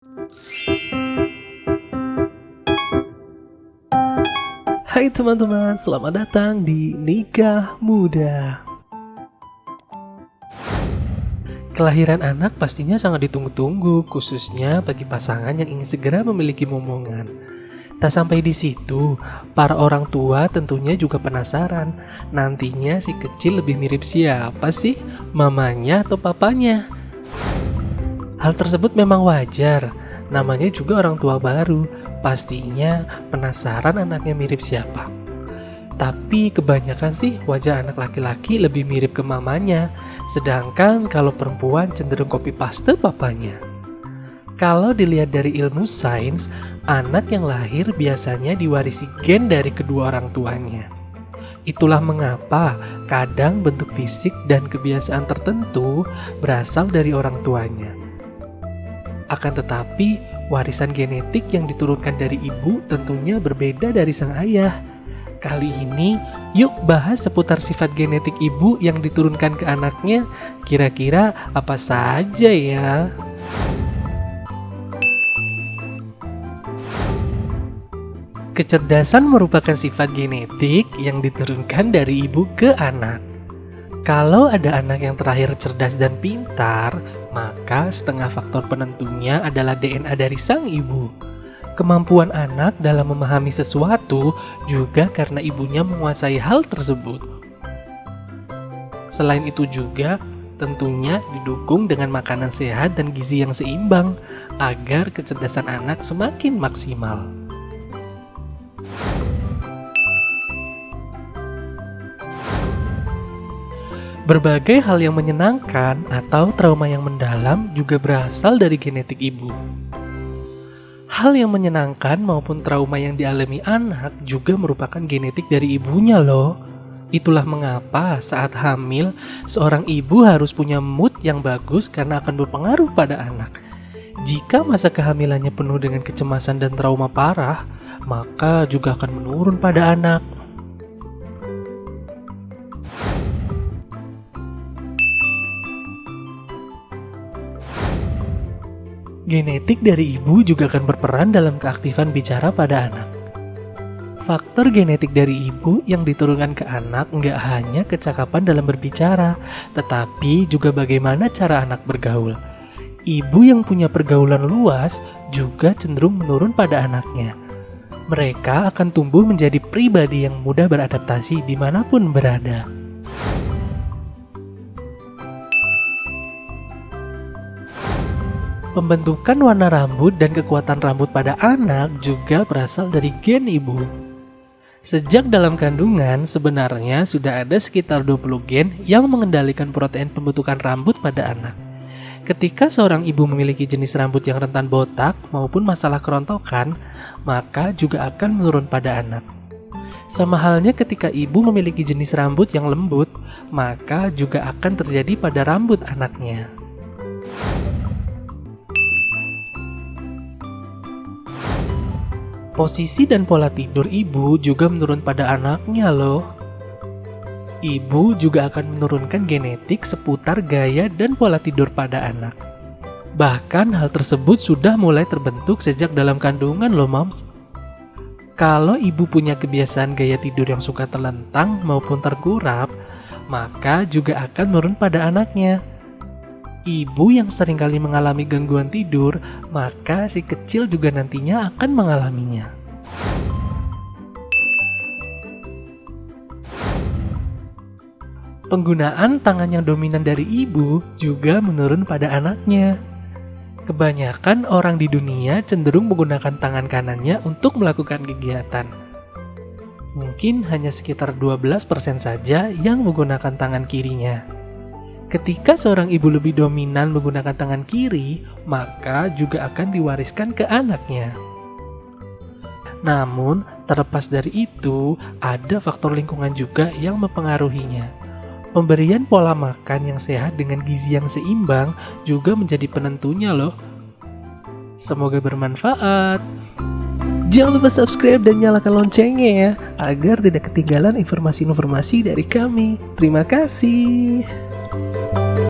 Hai teman-teman, selamat datang di Nikah Muda. Kelahiran anak pastinya sangat ditunggu-tunggu, khususnya bagi pasangan yang ingin segera memiliki momongan. Tak sampai di situ, para orang tua tentunya juga penasaran, nantinya si kecil lebih mirip siapa sih, mamanya atau papanya? Hal tersebut memang wajar, namanya juga orang tua baru, pastinya penasaran anaknya mirip siapa. Tapi kebanyakan sih wajah anak laki-laki lebih mirip ke mamanya, sedangkan kalau perempuan cenderung copy paste papanya. Kalau dilihat dari ilmu sains, anak yang lahir biasanya diwarisi gen dari kedua orang tuanya. Itulah mengapa kadang bentuk fisik dan kebiasaan tertentu berasal dari orang tuanya. Akan tetapi, warisan genetik yang diturunkan dari ibu tentunya berbeda dari sang ayah. Kali ini, yuk bahas seputar sifat genetik ibu yang diturunkan ke anaknya. Kira-kira apa saja ya? Kecerdasan merupakan sifat genetik yang diturunkan dari ibu ke anak. Kalau ada anak yang terlahir cerdas dan pintar, maka setengah faktor penentunya adalah DNA dari sang ibu. Kemampuan anak dalam memahami sesuatu juga karena ibunya menguasai hal tersebut. Selain itu juga, tentunya didukung dengan makanan sehat dan gizi yang seimbang agar kecerdasan anak semakin maksimal. Berbagai hal yang menyenangkan atau trauma yang mendalam juga berasal dari genetik ibu. Hal yang menyenangkan maupun trauma yang dialami anak juga merupakan genetik dari ibunya loh. Itulah mengapa saat hamil, seorang ibu harus punya mood yang bagus karena akan berpengaruh pada anak. Jika masa kehamilannya penuh dengan kecemasan dan trauma parah, maka juga akan menurun pada anak. Genetik dari ibu juga akan berperan dalam keaktifan bicara pada anak. Faktor genetik dari ibu yang diturunkan ke anak nggak hanya kecakapan dalam berbicara, tetapi juga bagaimana cara anak bergaul. Ibu yang punya pergaulan luas juga cenderung menurun pada anaknya. Mereka akan tumbuh menjadi pribadi yang mudah beradaptasi dimanapun berada. Pembentukan warna rambut dan kekuatan rambut pada anak juga berasal dari gen ibu. Sejak dalam kandungan, sebenarnya sudah ada sekitar 20 gen yang mengendalikan protein pembentukan rambut pada anak. Ketika seorang ibu memiliki jenis rambut yang rentan botak maupun masalah kerontokan, maka juga akan menurun pada anak. Sama halnya ketika ibu memiliki jenis rambut yang lembut, maka juga akan terjadi pada rambut anaknya. Posisi dan pola tidur ibu juga menurun pada anaknya loh. Ibu juga akan menurunkan genetik seputar gaya dan pola tidur pada anak. Bahkan hal tersebut sudah mulai terbentuk sejak dalam kandungan loh moms. Kalau ibu punya kebiasaan gaya tidur yang suka terlentang maupun terkurap, maka juga akan menurun pada anaknya. Ibu yang seringkali mengalami gangguan tidur, maka si kecil juga nantinya akan mengalaminya. Penggunaan tangan yang dominan dari ibu juga menurun pada anaknya. Kebanyakan orang di dunia cenderung menggunakan tangan kanannya untuk melakukan kegiatan. Mungkin hanya sekitar 12% saja yang menggunakan tangan kirinya. Ketika seorang ibu lebih dominan menggunakan tangan kiri, maka juga akan diwariskan ke anaknya. Namun, terlepas dari itu, ada faktor lingkungan juga yang mempengaruhinya. Pemberian pola makan yang sehat dengan gizi yang seimbang juga menjadi penentunya loh. Semoga bermanfaat. Jangan lupa subscribe dan nyalakan loncengnya ya, agar tidak ketinggalan informasi-informasi dari kami. Terima kasih.